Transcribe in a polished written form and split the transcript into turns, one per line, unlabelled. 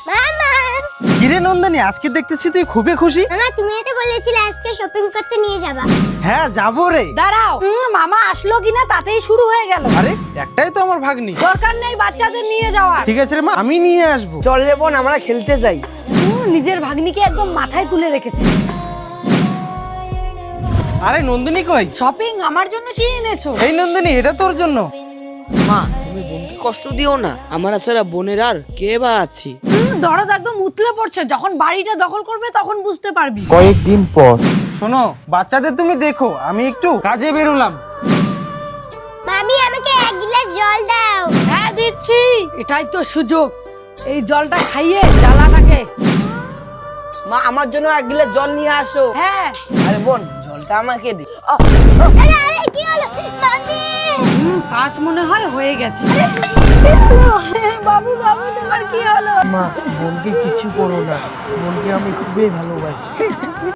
মামা
কিরে নন্দিনী, আজকে দেখতেছি তুই খুবই খুশি।
মামা তুমি তো বলেছিলে আজকে শপিং করতে নিয়ে যাবা।
হ্যাঁ যাবো রে।
দাঁড়াও, মামা আসলো কিনা তাতেই শুরু হয়ে গেল।
আরে একটাই তো আমার ভাগ্নি।
দরকার নেই বাচ্চাদের নিয়ে যাওয়ার।
ঠিক আছে রে মা, আমি নিয়ে আসবো।
চল রে বোন, আমরা খেলতে যাই।
নিজের ভাগ্নিকে একদম মাথায় তুলে রেখেছে।
আরে নন্দিনী কই?
শপিং আমার জন্য কি এনেছো?
এই নন্দিনী, এটা তোর জন্য।
মা তুমি বোনকে কষ্ট দিও না, আমার ছাড়া বোনের আর কে বা আছে।
দরদ একদম উতলে পড়ছে, যখন বাড়িটা দখল করবে তখন বুঝতে পারবি।
কয়েকদিন পর। শোনো, বাচ্চাদের তুমি দেখো, আমি একটু কাজে বেরোলাম।
মামি আমাকে এক গ্লাস জল দাও।
হ্যাঁ দিচ্ছি, এটাই তো সুযোগ। এই জলটা খাইয়ে জ্বালাটাকে।
মা আমার জন্য এক গ্লাস জল নিয়ে আসো।
হ্যাঁ।
আরে বোন, জলটা আমাকে দে।
আরে কি হলো মামি?
কাজ মনে হয় হয়ে গেছে। বাবু বাবু তোমার কি হলো?
মা বোনকে কিছু করো না, বোনকে আমি খুবই ভালোবাসি।